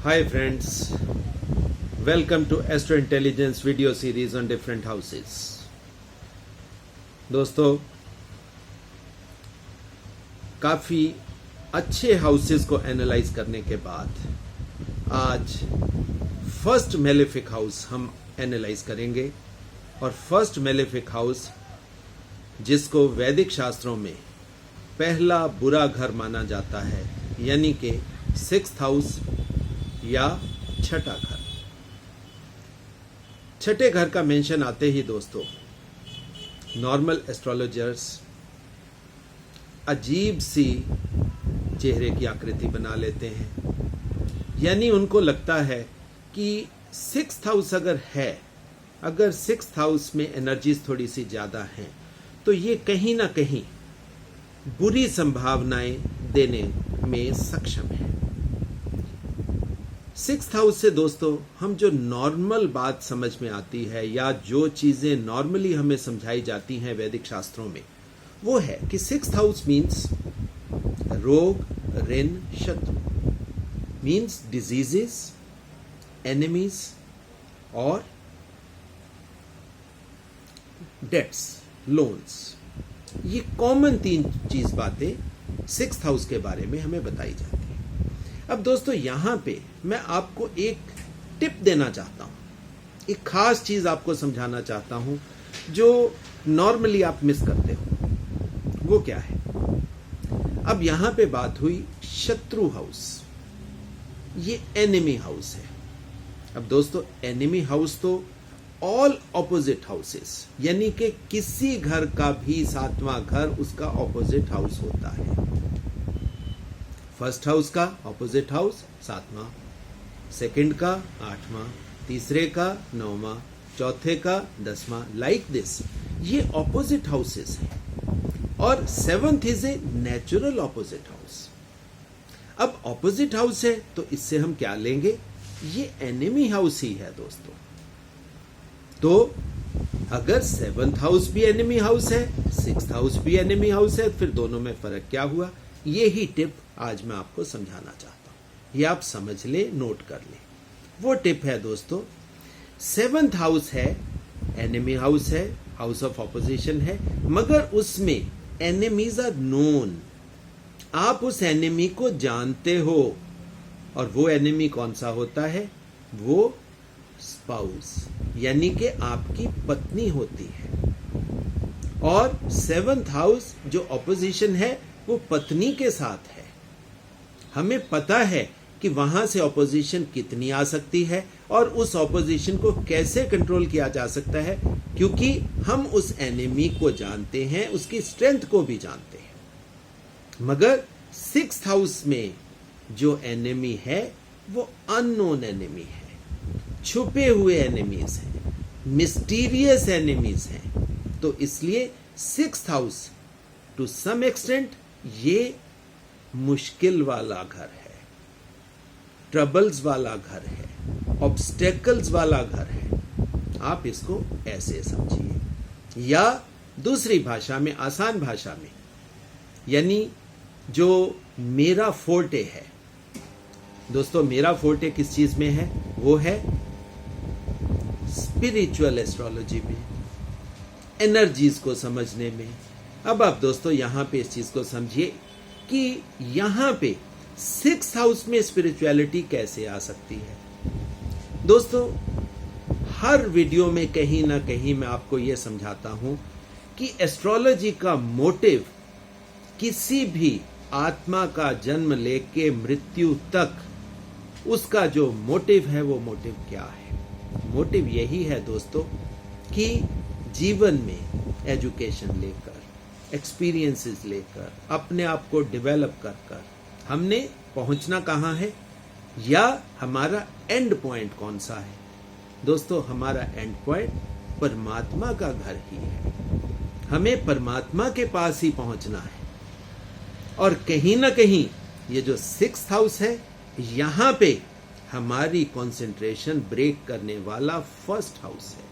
Hi friends, welcome to Astro Intelligence video series on different houses. दोस्तों, काफ़ी अच्छे houses को एनालाइज करने के बाद आज फर्स्ट मेलेफिक हाउस हम एनालाइज करेंगे। और फर्स्ट मेलेफिक हाउस जिसको वैदिक शास्त्रों में पहला बुरा घर माना जाता है, यानी कि सिक्स्थ हाउस या छठा घर। छठे घर का मेंशन आते ही दोस्तों नॉर्मल एस्ट्रोलॉजर्स अजीब सी चेहरे की आकृति बना लेते हैं, यानी उनको लगता है कि सिक्स्थ हाउस अगर सिक्स्थ हाउस में एनर्जीज थोड़ी सी ज्यादा हैं तो ये कहीं ना कहीं बुरी संभावनाएं देने में सक्षम है। सिक्स्थ हाउस से दोस्तों हम जो नॉर्मल बात समझ में आती है या जो चीजें नॉर्मली हमें समझाई जाती हैं वैदिक शास्त्रों में, वो है कि सिक्स्थ हाउस मीन्स रोग, ऋण, शत्रु, मीन्स डिजीजेस, एनिमीज और डेट्स, लोन्स। ये कॉमन तीन चीज बातें सिक्स्थ हाउस के बारे में हमें बताई जाती है। अब दोस्तों यहां पे मैं आपको एक टिप देना चाहता हूं, एक खास चीज आपको समझाना चाहता हूं जो नॉर्मली आप मिस करते हो। वो क्या है? अब यहां पे बात हुई शत्रु हाउस, ये एनिमी हाउस है। अब दोस्तों एनिमी हाउस तो ऑल ऑपोजिट हाउसेस, यानी कि किसी घर का भी सातवां घर उसका ऑपोजिट हाउस होता है। फर्स्ट हाउस का ऑपोजिट हाउस सातवां, सेकंड का आठवां, तीसरे का नौवां, चौथे का 10वां, लाइक दिस। ये ऑपोजिट हाउसेस हैं और seventh is a natural opposite house. अब ऑपोजिट हाउस है तो इससे हम क्या लेंगे? ये एनिमी हाउस ही है दोस्तों। तो अगर सेवंथ हाउस भी एनिमी हाउस है, सिक्स्थ हाउस भी एनिमी हाउस है, फिर दोनों में फर्क क्या हुआ? ये ही टिप आज मैं आपको समझाना चाहता हूं। ये आप समझ ले, नोट कर ले। वो टिप है दोस्तों, सेवंथ हाउस है, एनिमी हाउस है, हाउस ऑफ ऑपोजिशन है, मगर उसमें एनिमीज आर नोन। आप उस एनिमी को जानते हो, और वो एनिमी कौन सा होता है? वो स्पाउस, यानी कि आपकी पत्नी होती है। और सेवंथ हाउस जो ऑपोजिशन है वो पत्नी के साथ है। हमें पता है कि वहां से ऑपोजिशन कितनी आ सकती है और उस ऑपोजिशन को कैसे कंट्रोल किया जा सकता है, क्योंकि हम उस एनिमी को जानते हैं, उसकी स्ट्रेंथ को भी जानते हैं। मगर सिक्स्थ हाउस में जो एनिमी है वो अननोन एनिमी है, छुपे हुए एनिमीज हैं, मिस्टीरियस एनिमीज हैं। तो इसलिए sixth house to some extent ये मुश्किल वाला घर है, ट्रबल्स वाला घर है, ऑब्स्टेकल्स वाला घर है। आप इसको ऐसे समझिए, या दूसरी भाषा में, आसान भाषा में, यानी जो मेरा फोर्टे है दोस्तों, मेरा फोर्टे किस चीज में है? वो है स्पिरिचुअल एस्ट्रोलॉजी में, एनर्जीज को समझने में। अब आप दोस्तों यहां पे इस चीज को समझिए कि यहां पे सिक्स्थ हाउस में स्पिरिचुअलिटी कैसे आ सकती है। दोस्तों हर वीडियो में कहीं ना कहीं मैं आपको यह समझाता हूं कि एस्ट्रोलॉजी का मोटिव, किसी भी आत्मा का जन्म लेके मृत्यु तक उसका जो मोटिव है, वो मोटिव क्या है? मोटिव यही है दोस्तों कि जीवन में एजुकेशन लेकर, एक्सपीरियंसेस लेकर, अपने आप को डेवलप कर कर हमने पहुंचना कहां है, या हमारा एंड पॉइंट कौन सा है? दोस्तों हमारा एंड पॉइंट परमात्मा का घर ही है। हमें परमात्मा के पास ही पहुंचना है। और कहीं ना कहीं ये जो सिक्स्थ हाउस है, यहां पे हमारी कंसंट्रेशन ब्रेक करने वाला फर्स्ट हाउस है।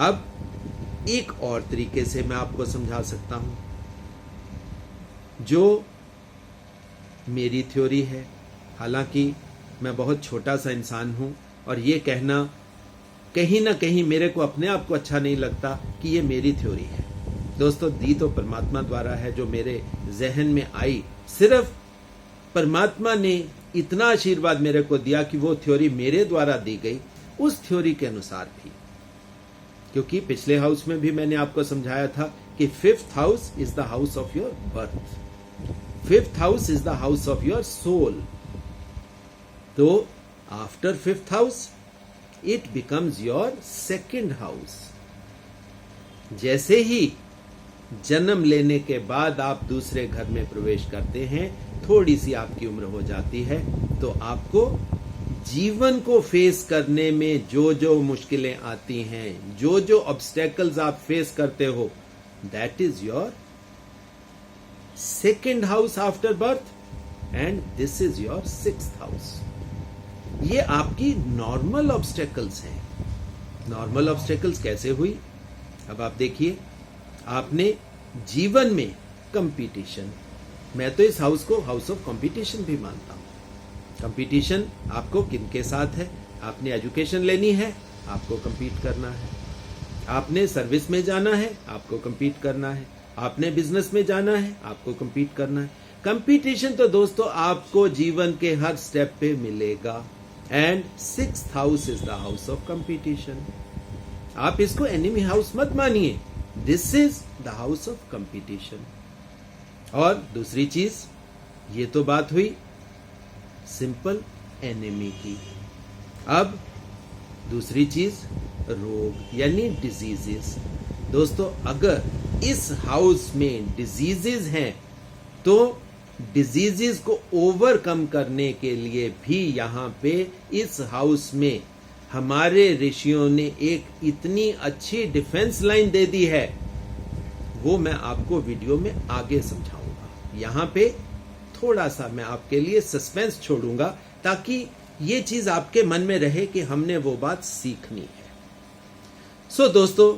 अब एक और तरीके से मैं आपको समझा सकता हूं। जो मेरी थ्योरी है, हालांकि मैं बहुत छोटा सा इंसान हूं और ये कहना कहीं ना कहीं मेरे को अपने आप को अच्छा नहीं लगता कि ये मेरी थ्योरी है। दोस्तों, दी तो परमात्मा द्वारा है, जो मेरे जहन में आई। सिर्फ परमात्मा ने इतना आशीर्वाद मेरे को दिया कि वो थ्योरी मेरे द्वारा दी गई, उस थ्योरी के अनुसार भी। क्योंकि पिछले हाउस में भी मैंने आपको समझाया था कि 5th house is the house of your birth, 5th house is the house of your soul. तो after 5th house it becomes your 2nd house. जैसे ही जन्म लेने के बाद आप दूसरे घर में प्रवेश करते हैं, थोड़ी सी आपकी उम्र हो जाती है, तो आपको जीवन को फेस करने में जो जो मुश्किलें आती हैं, जो जो ऑब्स्टेकल्स आप फेस करते हो, that is your 2nd house after birth and this is your 6th house. ये आपकी नॉर्मल ऑब्स्टेकल्स हैं। नॉर्मल ऑब्स्टेकल्स कैसे हुई? अब आप देखिए, आपने जीवन में कंपटीशन, मैं तो इस हाउस को हाउस ऑफ कंपटीशन भी मानता हूं। कंपटीशन आपको किनके साथ है? आपने एजुकेशन लेनी है, आपको कंपीट करना है। आपने सर्विस में जाना है, आपको कंपीट करना है। आपने बिजनेस में जाना है, आपको कंपीट करना है। कंपटीशन तो दोस्तों आपको जीवन के हर स्टेप पे मिलेगा। And 6th house is the house of competition. आप इसको एनिमी हाउस मत मानिए, this is the house of competition. और दूसरी चीज, ये तो बात हुई सिंपल एनिमी की। अब दूसरी चीज, रोग यानी डिजीजेस। दोस्तों, अगर इस हाउस में डिजीजेस हैं तो डिजीजेस को ओवरकम करने के लिए भी यहां पे इस हाउस में हमारे ऋषियों ने एक इतनी अच्छी डिफेंस लाइन दे दी है, वो मैं आपको वीडियो में आगे समझाऊंगा। यहां पे थोड़ा सा मैं आपके लिए सस्पेंस छोड़ूंगा ताकि ये चीज आपके मन में रहे कि हमने वो बात सीखनी है। सो दोस्तों,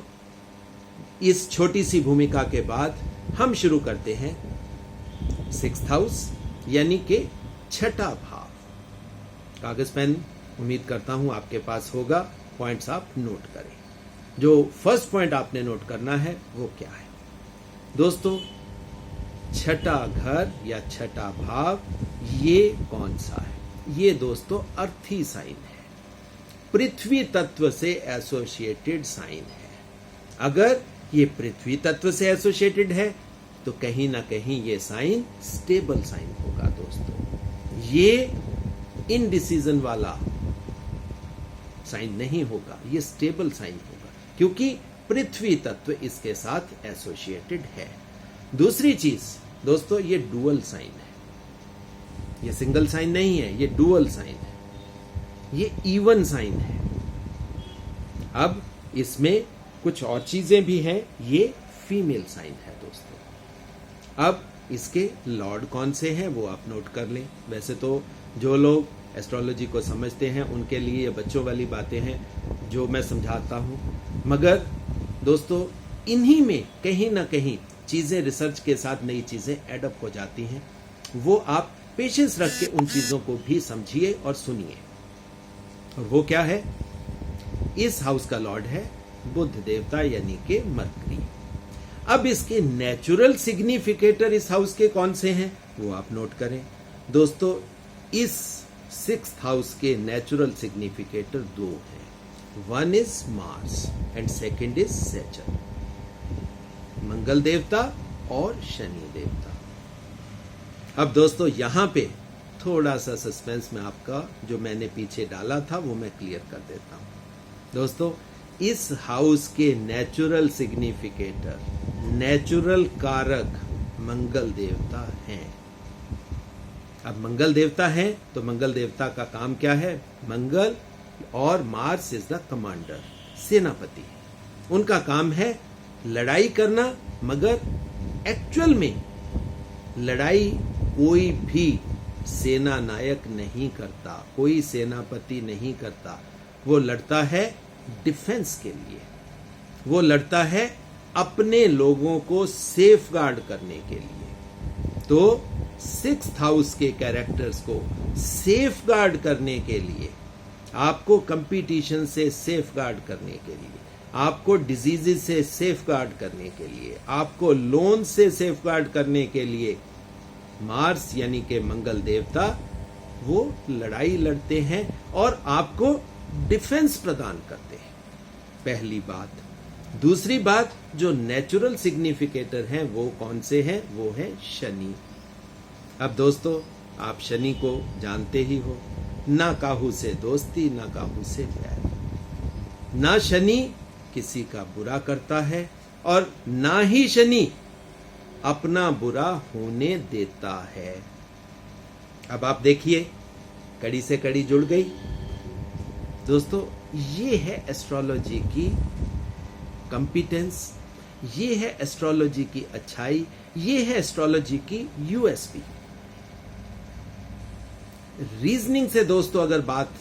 इस छोटी सी भूमिका के बाद हम शुरू करते हैं 6th हाउस यानी कि 6ठा भाव। कागज पेन उम्मीद करता हूं आपके पास होगा, पॉइंट्स आप नोट करें। जो फर्स्ट पॉइंट आपने नोट करना है वो क्या है? दोस्तों, 6ठा घर या 6ठा भाव ये कौन सा है? ये दोस्तों अर्थी साइन है, पृथ्वी तत्व से एसोसिएटेड साइन है। अगर ये पृथ्वी तत्व से एसोसिएटेड है तो कहीं ना कहीं ये साइन स्टेबल साइन होगा दोस्तों। ये इनडिसीजन वाला साइन नहीं होगा, ये स्टेबल साइन होगा क्योंकि पृथ्वी तत्व इसके साथ एसोसिएटेड है। दूसरी चीज दोस्तों, ये डुअल साइन है, ये सिंगल साइन नहीं है, ये डुअल साइन है, ये इवन साइन है। अब इसमें कुछ और चीजें भी हैं, ये फीमेल साइन है दोस्तों। अब इसके लॉर्ड कौन से हैं वो आप नोट कर लें। वैसे तो जो लोग एस्ट्रोलॉजी को समझते हैं उनके लिए ये बच्चों वाली बातें हैं जो मैं समझाता हूं, मगर दोस्तों इन्हीं में कहीं ना कहीं चीजें रिसर्च के साथ नई चीजें एडअप हो जाती हैं। वो आप पेशेंस रख के उन चीजों को भी समझिए और सुनिए। और वो क्या है? इस हाउस का लॉर्ड है बुध देवता यानी कि मरकरी। अब इसके नेचुरल सिग्निफिकेटर इस हाउस के कौन से हैं वो आप नोट करें। दोस्तों, इस 6th हाउस के नेचुरल सिग्निफिकेटर 2 हैं। One is Mars and second is Saturn, Mangal देवता और शनि देवता। अब दोस्तों यहां पे थोड़ा सा सस्पेंस में आपका जो मैंने पीछे डाला था वो मैं क्लियर कर देता हूं। दोस्तों, इस हाउस के नेचुरल सिग्निफिकेटर, नेचुरल कारक मंगल देवता हैं। अब मंगल देवता हैं तो मंगल देवता का काम क्या है? मंगल और मार्स इज द कमांडर, सेनापति। उनका काम है लड़ाई करना, मगर एक्चुअल में लड़ाई कोई भी सेना नायक नहीं करता, कोई सेनापति नहीं करता। वो लड़ता है डिफेंस के लिए, वो लड़ता है अपने लोगों को सेफगार्ड करने के लिए। तो सिक्स्थ हाउस के कैरेक्टर्स को सेफ गार्ड करने के लिए, आपको कंपटीशन से सेफ गार्ड करने के लिए, आपको डिजीजेस से सेफ गार्ड करने के लिए, आपको लोन से सेफ गार्ड करने के लिए मार्स यानी कि मंगल देवता वो लड़ाई लड़ते हैं और आपको डिफेंस प्रदान करते हैं। पहली बात। दूसरी बात, जो नेचुरल सिग्निफिकेटर हैं वो कौन से हैं? वो है शनि। अब दोस्तों, आप शनि को जानते ही हो, ना काहू से दोस्ती ना काहू से प्यार। ना शनि किसी का बुरा करता है और ना ही शनि अपना बुरा होने देता है। अब आप देखिए, कड़ी से कड़ी जुड़ गई। दोस्तों, ये है एस्ट्रोलॉजी की कंपिटेंस, ये है एस्ट्रोलॉजी की अच्छाई, ये है एस्ट्रोलॉजी की यूएसपी। रीजनिंग से दोस्तों अगर बात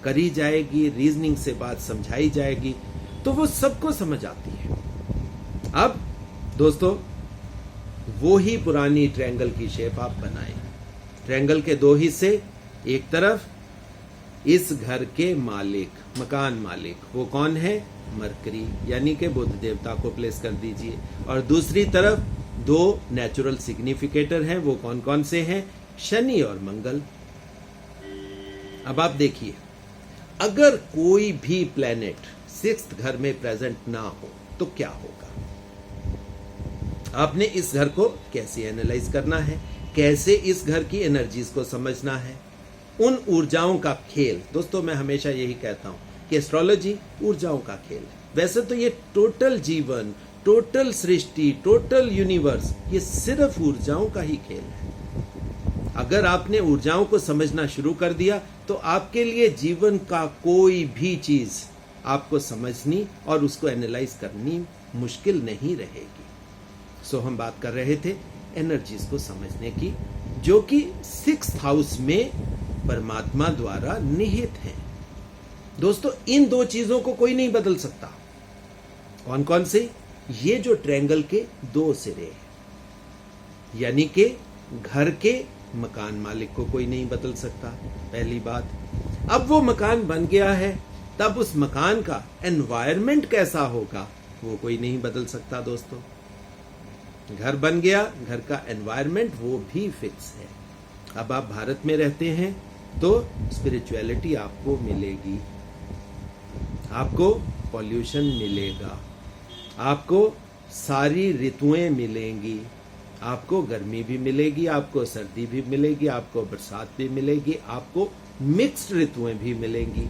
करी जाएगी, रीजनिंग से बात समझाई जाएगी तो वो सबको समझ आती है। अब दोस्तों, वो ही पुरानी ट्रायंगल की शेप आप बनाएं। ट्रायंगल के दो हिस्से, एक तरफ इस घर के मालिक, मकान मालिक, वो कौन है? मरकरी यानी कि बुध देवता को प्लेस कर दीजिए। और दूसरी तरफ दो नेचुरल सिग्निफिकेटर हैं, वो कौन कौन से हैं? शनि और मंगल। अब आप देखिए, अगर कोई भी प्लेनेट सिक्स्थ घर में प्रेजेंट ना हो तो क्या होगा? आपने इस घर को कैसे एनालाइज करना है, कैसे इस घर की एनर्जीज को समझना है, उन ऊर्जाओं का खेल। दोस्तों, मैं हमेशा यही कहता हूं कि एस्ट्रोलॉजी ऊर्जाओं का खेल है। वैसे तो ये टोटल जीवन, टोटल सृष्टि, टोटल यूनिवर्स, ये सिर्फ ऊर्जाओं का ही खेल है। अगर आपने ऊर्जाओं को समझना शुरू कर दिया तो आपके लिए जीवन का कोई भी चीज आपको समझनी और उसको एनालाइज करनी मुश्किल नहीं रहेगी। सो हम बात कर रहे थे एनर्जीज को समझने की, जो कि सिक्स्थ हाउस में परमात्मा द्वारा निहित है। दोस्तों, इन दो चीजों को कोई नहीं बदल सकता। कौन कौन से? ये जो ट्रायंगल के दो सिरे हैं, यानी कि घर के मकान मालिक को कोई नहीं बदल सकता, पहली बात। अब वो मकान बन गया है, तब उस मकान का एनवायरनमेंट कैसा होगा वो कोई नहीं बदल सकता। दोस्तों, घर बन गया, घर का एनवायरनमेंट वो भी फिक्स है। अब आप भारत में रहते हैं तो स्पिरिचुअलिटी आपको मिलेगी, आपको पॉल्यूशन मिलेगा, आपको सारी ऋतुएं मिलेंगी, आपको गर्मी भी मिलेगी, आपको सर्दी भी मिलेगी, आपको बरसात भी मिलेगी, आपको मिक्स्ड ऋतुएं भी मिलेंगी।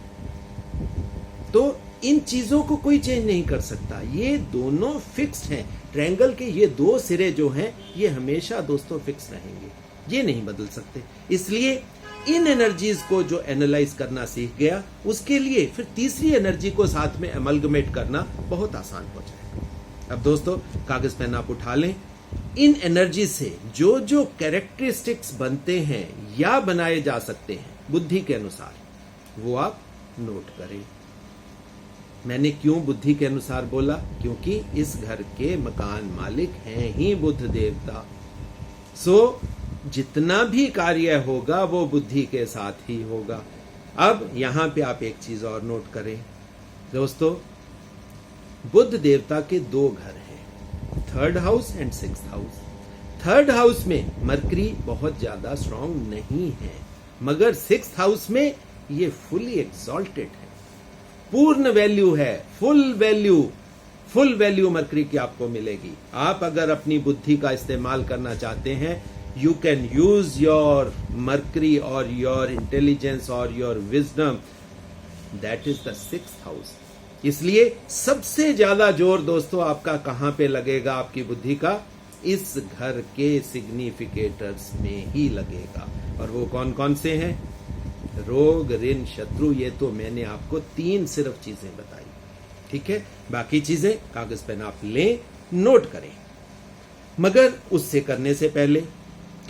तो इन चीजों को कोई चेंज नहीं कर सकता, ये दोनों फिक्स्ड हैं। ट्रायंगल के ये दो सिरे जो हैं ये हमेशा दोस्तों फिक्स रहेंगे, ये नहीं बदल सकते। इसलिए इन एनर्जीज को जो एनालाइज करना सीख गया, उसके लिए फिर तीसरी एनर्जी को साथ में अमलगमेट करना बहुत आसान हो जाएगा। अब दोस्तों, कागज पेन आप उठा लें। इन एनर्जी से जो जो कैरेक्टरिस्टिक्स बनते हैं या बनाए जा सकते हैं बुद्धि के अनुसार, वो आप नोट करें। मैंने क्यों बुद्धि के अनुसार बोला? क्योंकि इस घर के मकान मालिक हैं ही बुध देवता। सो जितना भी कार्य होगा वो बुद्धि के साथ ही होगा। अब यहां पे आप एक चीज और नोट करें दोस्तों, बुध देवता के दो घर हैं, third house and sixth house. Third house में मरकरी बहुत ज्यादा स्ट्रांग नहीं है, मगर सिक्स्थ हाउस में ये फुली एक्सॉल्टेड है, पूर्ण वैल्यू है, फुल वैल्यू मरकरी की आपको मिलेगी। आप अगर अपनी बुद्धि का इस्तेमाल करना चाहते हैं, you can use your mercury or your intelligence or your wisdom, that is the sixth house। इसलिए सबसे ज्यादा जोर दोस्तों आपका कहां पे लगेगा, आपकी बुद्धि का? इस घर के सिग्निफिकेटर्स में ही लगेगा। और वो कौन कौन से हैं? रोग, ऋण, शत्रु। ये तो मैंने आपको 3 सिर्फ चीजें बताई, ठीक है? बाकी चीजें कागज पेन आप लें, नोट करें। मगर उससे करने से पहले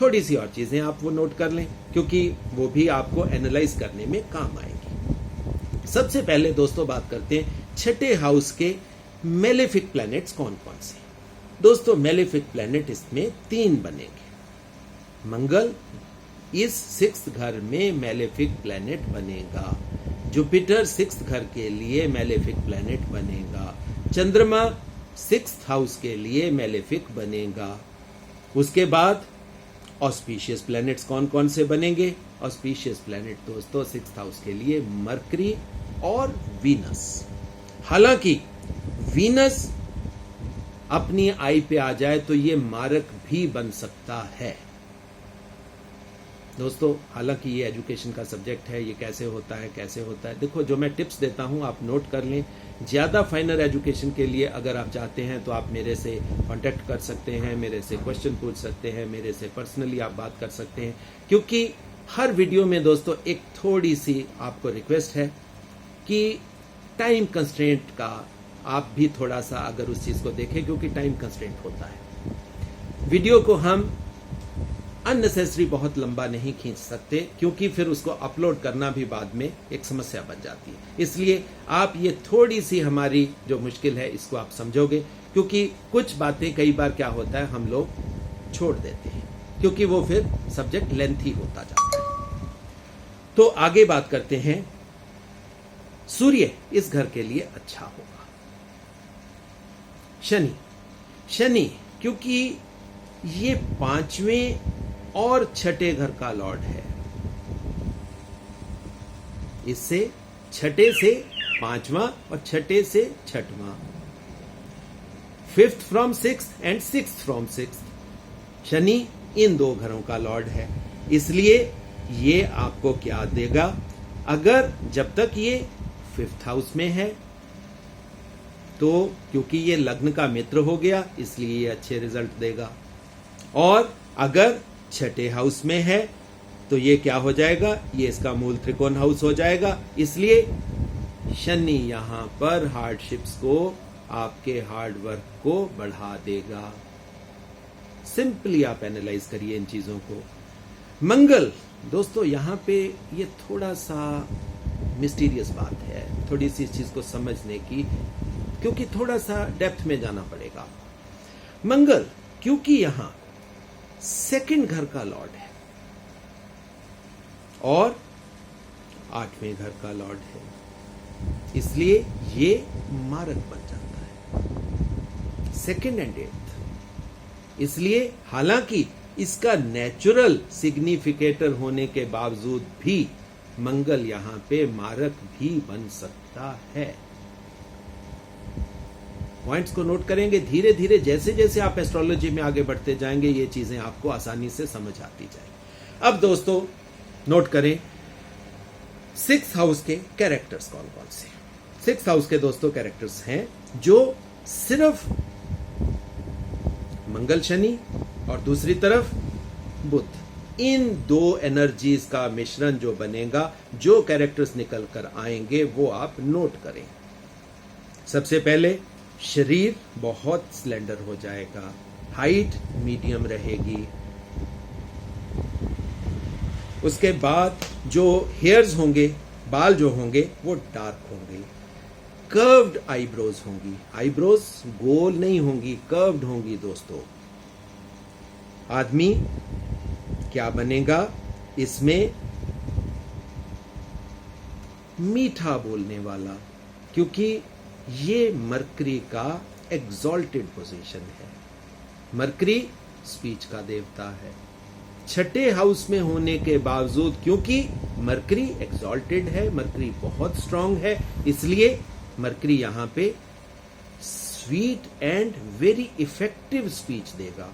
थोड़ी सी और चीजें आप वो नोट कर लें, क्योंकि वो भी आपको एनालाइज करने में काम आएगी। सबसे पहले दोस्तों बात करते हैं छठे हाउस के मेलेफिक प्लैनेट्स कौन कौन से। दोस्तों, मेलेफिक प्लैनेट इसमें 3 बनेंगे। मंगल इस 6th घर में मैलेफिक प्लैनेट बनेगा। जुपिटर 6th घर के लिए मैलेफिक प्लैनेट बनेगा। चंद्रमा 6th हाउस के लिए मैलेफिक बनेगा। उसके बाद ऑस्पिशियस प्लैनेट्स कौन कौन से बनेंगे? ऑस्पिशियस प्लैनेट दोस्तों 6th हाउस के लिए मरकरी और वीनस। हालांकि वीनस अपनी आई पे आ जाए तो ये मारक भी बन सकता है दोस्तों। हालांकि ये एजुकेशन का सब्जेक्ट है, ये कैसे होता है देखो, जो मैं टिप्स देता हूं आप नोट कर लें। ज़्यादा फाइनल एजुकेशन के लिए अगर आप चाहते हैं तो आप मेरे से कांटेक्ट कर सकते हैं, मेरे से क्वेश्चन पूछ सकते हैं, मेरे से पर्सनली आप बात कर सकते हैं। क्योंकि हर वीडियो में दोस्तों एक थोड़ी सी आपको रिक्वेस्ट है कि टाइम कंस्ट्रेंट का आप भी थोड़ा सा अगर उस चीज़ को देखें, क्योंकि टाइम कंस्ट्रेंट होता है। वीडियो को हम अननेसेसरी बहुत लंबा नहीं खींच सकते, क्योंकि फिर उसको अपलोड करना भी बाद में एक समस्या बन जाती है। इसलिए आप ये थोड़ी सी हमारी जो मुश्किल है इसको आप समझोगे, क्योंकि कुछ बातें कई बार क्या होता है हम लोग छोड़ देते हैं, क्योंकि वो फिर सब्जेक्ट लेंथी होता जाता है। तो आगे बात करते हैं। सूर्य इस घर के लिए अच्छा होगा। शनि क्योंकि ये 5वें और 6ठे घर का लॉर्ड है, इससे 6ठे से 5वां और 6ठे से 6वां, 5th from 6th and 6th from 6th। Shani इन 2 घरों का लॉर्ड है, इसलिए ये आपको क्या देगा? अगर जब तक ये 5th हाउस में है तो क्योंकि ये लग्न का मित्र हो गया इसलिए ये अच्छे रिजल्ट देगा, और अगर 6ठे हाउस में है तो ये क्या हो जाएगा? ये इसका मूल त्रिकोण हाउस हो जाएगा। इसलिए शनि यहां पर हार्डशिप्स को, आपके हार्ड वर्क को बढ़ा देगा। सिंपली आप एनालाइज करिए इन चीजों को। मंगल दोस्तों यहां पे ये थोड़ा सा मिस्टीरियस बात है, थोड़ी सी इस चीज को समझने की, क्योंकि थोड़ा सा डेप्थ में जाना पड़ेगा। मंगल क्योंकि यहां 2nd घर का लॉर्ड है और 8वें घर का लॉर्ड है, इसलिए ये मारक बन जाता है 2nd एंड 8th। इसलिए हालांकि इसका नेचुरल सिग्निफिकेटर होने के बावजूद भी मंगल यहां पे मारक भी बन सकता है। पॉइंट्स को नोट करेंगे धीरे धीरे, जैसे जैसे आप एस्ट्रोलॉजी में आगे बढ़ते जाएंगे ये चीजें आपको आसानी से समझ आती जाएंगी। अब दोस्तों नोट करें 6th हाउस के कैरेक्टर्स कौन कौन से। 6th हाउस के दोस्तों कैरेक्टर्स हैं जो सिर्फ मंगल शनि और दूसरी तरफ बुध, इन 2 एनर्जीज का मिश्रण जो बनेगा, जो कैरेक्टर्स निकल कर आएंगे वो आप नोट करें। सबसे पहले शरीर बहुत स्लेंडर हो जाएगा, हाइट मीडियम रहेगी। उसके बाद जो हेयर्स होंगे, बाल जो होंगे वो डार्क होंगे। कर्व्ड आईब्रोज होंगी, आईब्रोज गोल नहीं होंगी, कर्व्ड होंगी दोस्तों। आदमी क्या बनेगा इसमें? मीठा बोलने वाला, क्योंकि ये मरकरी का एग्जॉल्टेड पोजीशन है। मरकरी स्पीच का देवता है। 6ठे हाउस में होने के बावजूद, क्योंकि मरकरी एग्जॉल्टेड है, मरकरी बहुत स्ट्रांग है, इसलिए मरकरी यहां पे sweet and very effective speech देगा।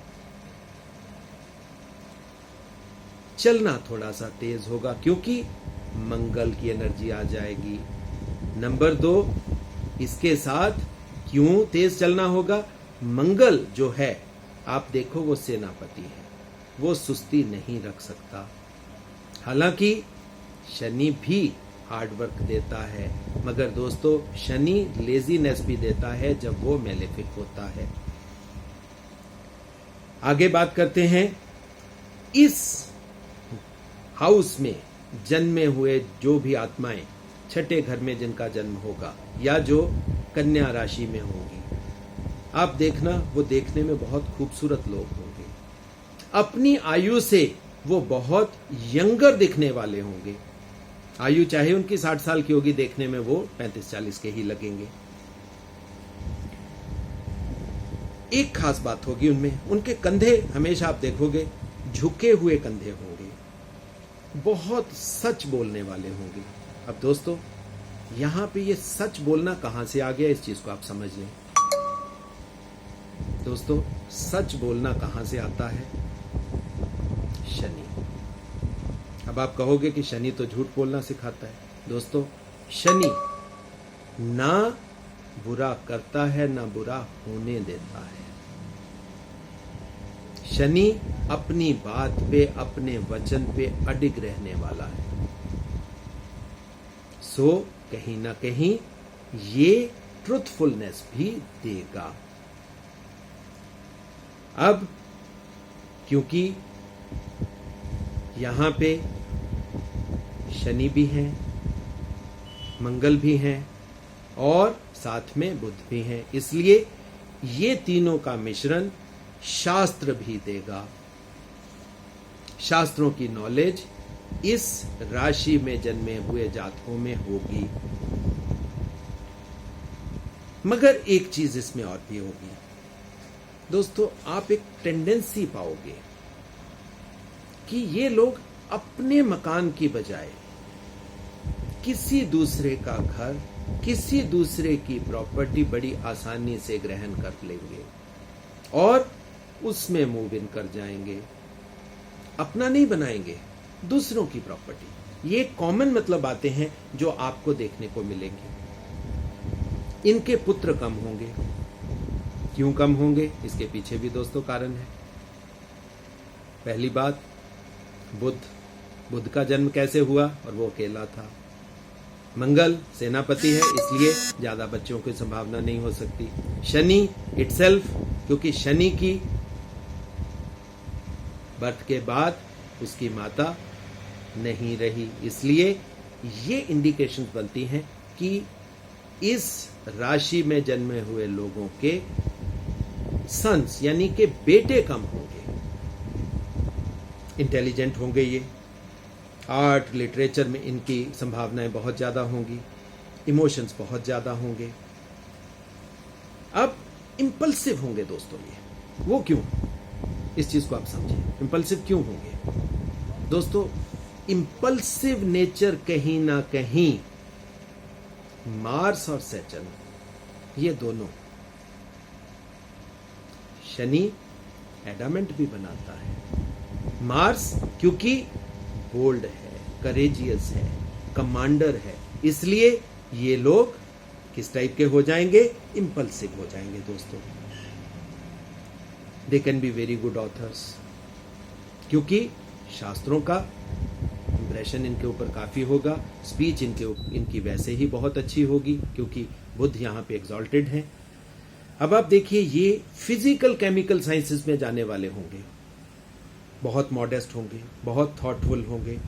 चलना थोड़ा सा तेज होगा क्योंकि मंगल की एनर्जी आ जाएगी। नंबर 2, इसके साथ क्यों तेज चलना होगा? मंगल जो है आप देखो वो सेनापति है, वो सुस्ती नहीं रख सकता। हालांकि शनि भी हार्ड वर्क देता है, मगर दोस्तों शनि लेजीनेस भी देता है जब वो मैलेफिक होता है। आगे बात करते हैं, इस हाउस में जन्मे हुए जो भी आत्माएं 6ठे घर में जिनका जन्म होगा या जो कन्या राशि में होंगी, आप देखना वो देखने में बहुत खूबसूरत लोग होंगे। अपनी आयु से वो बहुत यंगर दिखने वाले होंगे। आयु चाहे उनकी 60 साल की होगी, देखने में वो 35-40 के ही लगेंगे। एक खास बात होगी उनमें, उनके कंधे हमेशा आप देखोगे झुके हुए कंधे होंगे, बहुत सच बोलने वाले होंगे। अब दोस्तों यहां पे ये सच बोलना कहां से आ गया, इस चीज को आप समझ लें। दोस्तों सच बोलना कहां से आता है? शनि। अब आप कहोगे कि शनि तो झूठ बोलना सिखाता है। दोस्तों शनि ना बुरा करता है ना बुरा होने देता है। शनि अपनी बात पे, अपने वचन पे अडिग रहने वाला है। सो कहीं ना कहीं ये ट्रुथफुलनेस भी देगा। अब क्योंकि यहां पे शनि भी हैं, मंगल भी हैं और साथ में बुध भी हैं, इसलिए ये तीनों का मिश्रण शास्त्र भी देगा। शास्त्रों की नॉलेज इस राशि में जन्मे हुए जातकों में होगी। मगर एक चीज इसमें और भी होगी दोस्तों, आप एक टेंडेंसी पाओगे कि ये लोग अपने मकान की बजाय किसी दूसरे का घर, किसी दूसरे की प्रॉपर्टी बड़ी आसानी से ग्रहण कर लेंगे और उसमें मूव इन कर जाएंगे। अपना नहीं बनाएंगे, दूसरों की प्रॉपर्टी। ये कॉमन मतलब बातें हैं जो आपको देखने को मिलेंगी। इनके पुत्र कम होंगे। क्यों कम होंगे? इसके पीछे भी दोस्तों कारण है। पहली बात, बुध का जन्म कैसे हुआ? और वो अकेला था। मंगल सेनापति है, इसलिए ज्यादा बच्चों की संभावना नहीं हो सकती। शनि इटसेल्फ, क्योंकि शनि की बर्थ के बाद उसकी माता नहीं रही, इसलिए ये इंडिकेशंस बनती हैं कि इस राशि में जन्मे हुए लोगों के सन्स यानी कि बेटे कम होंगे। इंटेलिजेंट होंगे, ये आर्ट लिटरेचर में इनकी संभावनाएं बहुत ज्यादा होंगी, इमोशंस बहुत ज्यादा होंगे। अब इंपल्सिव होंगे दोस्तों, ये वो क्यों? इस चीज को आप समझिए, इंपल्सिव क्यों होंगे दोस्तों? इंपल्सिव नेचर कहीं ना कहीं मार्स और सैटर्न, ये दोनों, शनि एडामेंट भी बनाता है। मार्स क्योंकि बोल्ड है, करेजियस है, कमांडर है, इसलिए ये लोग किस टाइप के हो जाएंगे? इंपल्सिव हो जाएंगे दोस्तों। They can be very good authors, क्योंकि शास्त्रों का इंप्रेशन इनके ऊपर काफी होगा। स्पीच इनकी वैसे ही बहुत अच्छी होगी, क्योंकि बुध यहां पे एग्जॉल्टेड है। अब आप देखिए, ये फिजिकल केमिकल साइंसेस में जाने वाले होंगे, बहुत मॉडेस्ट होंगे, बहुत थॉटफुल होंगे,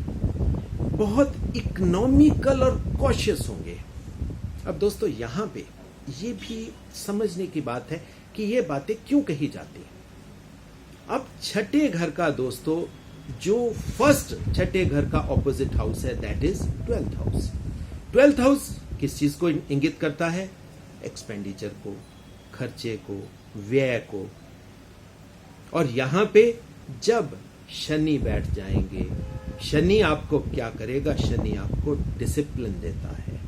बहुत इकोनॉमिकल और कॉशियस होंगे। अब दोस्तों यहां पे ये भी समझने की बात है कि ये बातें क्यों कही जाती हैं। अब छठे घर का दोस्तों, जो फर्स्ट छठे घर का ऑपोजिट हाउस है, that is 12th house. 12th house किस चीज को इंगित करता है? एक्सपेंडिचर को, खर्चे को, व्यय को। और यहां पे जब शनि बैठ जाएंगे, शनि आपको क्या करेगा? शनि आपको डिसिप्लिन देता है।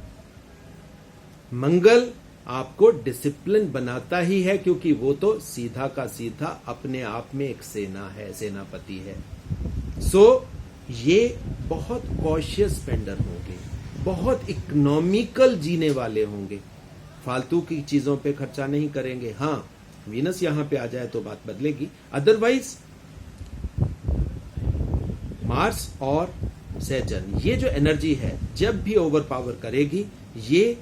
मंगल आपको डिसिप्लिन बनाता ही है, क्योंकि वो तो सीधा का सीधा अपने आप में एक सेना है, सेनापति है। सो ये बहुत कॉशियस स्पेंडर होंगे, बहुत इकोनॉमिकल जीने वाले होंगे, फालतू की चीजों पे खर्चा नहीं करेंगे। हाँ, वीनस यहां पे आ जाए तो बात बदलेगी, अदरवाइज मार्स और सैटर्न, ये जो एनर्जी है जब भी ओवर पावर करेगी, ये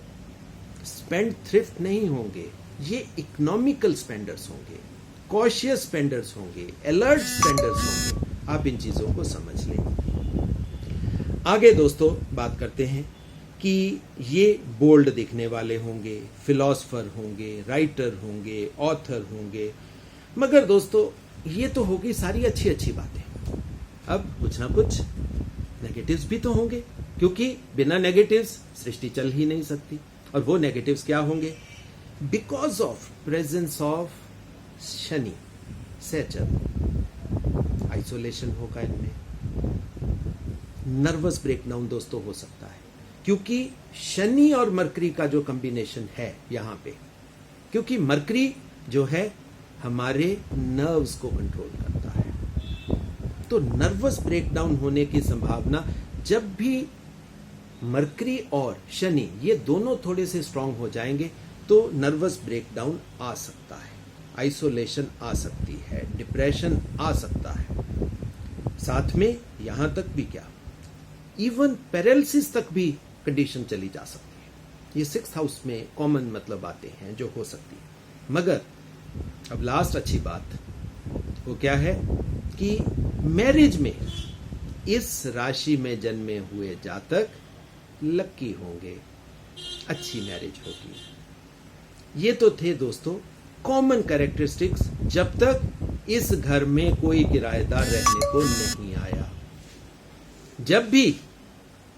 स्पेंड थ्रिफ्ट नहीं होंगे, ये इकोनॉमिकल स्पेंडर्स होंगे, कॉशियस स्पेंडर्स होंगे, अलर्ट स्पेंडर्स होंगे। आप इन चीजों को समझ लें। आगे दोस्तों बात करते हैं कि ये बोल्ड दिखने वाले होंगे, फिलॉसफर होंगे, राइटर होंगे, ऑथर होंगे। मगर दोस्तों ये तो होगी सारी अच्छी अच्छी बातें, अब कुछ ना कुछ नेगेटिव्स भी तो होंगे, क्योंकि बिना नेगेटिव्स सृष्टि चल ही नहीं सकती। और वो नेगेटिव्स क्या होंगे? Because of presence of Shani, Saturn, isolation होगा इनमें, नर्वस ब्रेकडाउन दोस्तों हो सकता है, क्योंकि शनि और मरकरी का जो कॉम्बिनेशन है यहां पे, क्योंकि मरकरी जो है हमारे नर्व्स को कंट्रोल करता है, तो नर्वस ब्रेकडाउन होने की संभावना, जब भी मरकरी और शनि ये दोनों थोड़े से स्ट्रांग हो जाएंगे तो नर्वस ब्रेकडाउन आ सकता है, आइसोलेशन आ सकती है, डिप्रेशन आ सकता है, साथ में यहां तक भी क्या, इवन पैरालिसिस तक भी कंडीशन चली जा सकती है। ये 6th हाउस में कॉमन मतलब बातें हैं जो हो सकती है। मगर अब लास्ट अच्छी बात वो क्या है कि मैरिज में इस राशि में जन्मे हुए जातक लकी होंगे, अच्छी मैरिज होगी। ये तो थे दोस्तों कॉमन कैरेक्टरिस्टिक्स जब तक इस घर में कोई किराएदार रहने को नहीं आया। जब भी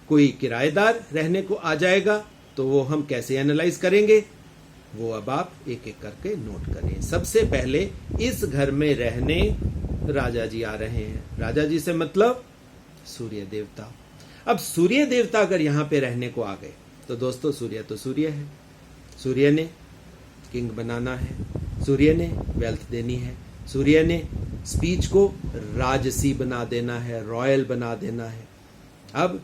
कोई किराएदार रहने को आ जाएगा तो वो हम कैसे एनालाइज करेंगे, वो अब आप एक एक करके नोट करें। सबसे पहले इस घर में रहने राजा जी आ रहे हैं। राजा जी से मतलब सूर्य देवता। अब सूर्य देवता अगर यहां पे रहने को आ गए तो दोस्तों सूर्य तो सूर्य है, सूर्य ने किंग बनाना है, सूर्य ने वेल्थ देनी है, सूर्य ने स्पीच को राजसी बना देना है, रॉयल बना देना है। अब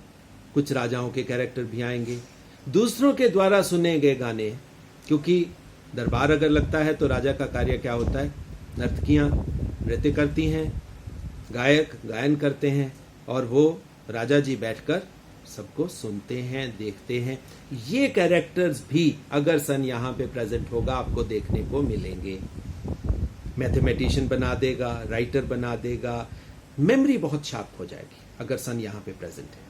कुछ राजाओं के कैरेक्टर भी आएंगे, दूसरों के द्वारा सुने गए गाने, क्योंकि दरबार अगर लगता है तो राजा का कार्य क्या होता है, नर्तकियां नृत्य करती हैं, गायक गायन करते हैं, और वो राजा जी बैठकर सबको सुनते हैं, देखते हैं। ये कैरेक्टर्स भी अगर सन यहाँ पे प्रेजेंट होगा आपको देखने को मिलेंगे। मैथमेटिशियन बना देगा, राइटर बना देगा, मेमोरी बहुत शार्प हो जाएगी अगर सन यहाँ पे प्रेजेंट है।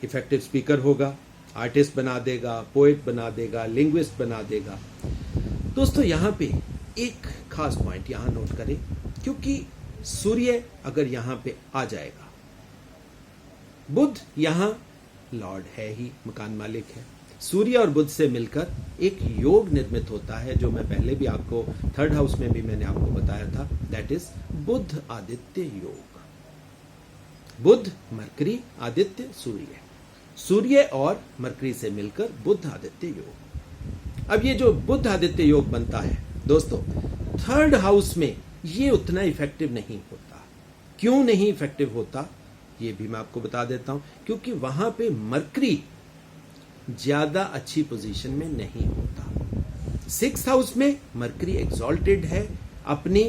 इफेक्टिव स्पीकर होगा, आर्टिस्ट बना देगा, पोएट बना देगा, लिंग्विस्ट बना देगा। दोस्तों यहाँ पे एक खास पॉइंट यहाँ नोट करें, क्योंकि सूर्य अगर यहाँ पे आ जाएगा, बुध यहाँ लॉर्ड है ही, मकान मालिक है, सूर्य और बुध से मिलकर एक योग निर्मित होता है, जो मैं पहले भी आपको 3rd हाउस में भी मैंने आपको बताया था, दैट इज बुध आदित्य योग। बुध मरकरी आदित्य सूर्य, सूर्य और मरकरी से मिलकर बुध आदित्य योग। अब ये जो बुध आदित्य योग बनता है दोस्तों 3rd हाउस में, ये उतना इफेक्टिव नहीं होता। क्यों नहीं इफेक्टिव होता ये भी मैं आपको बता देता हूं, क्योंकि वहां पे मरकरी ज्यादा अच्छी पोजीशन में नहीं होता। 6th हाउस में मरकरी एग्जॉल्टेड है, अपनी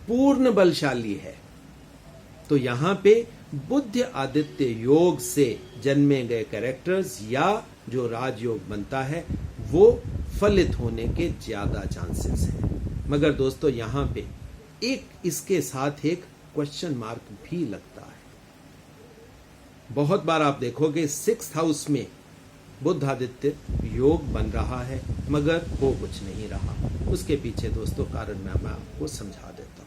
पूर्ण बलशाली है, तो यहां पे बुध आदित्य योग से जन्मे गए कैरेक्टर्स या जो राजयोग बनता है वो फलित होने के ज्यादा चांसेस हैं। मगर दोस्तों यहां पे एक इसके साथ एक क्वेश्चन मार्क भी लगता है। बहुत बार आप देखोगे 6th हाउस में बुध आदित्य योग बन रहा है मगर हो कुछ नहीं रहा। उसके पीछे दोस्तों कारण मैं आपको समझा देता हूं।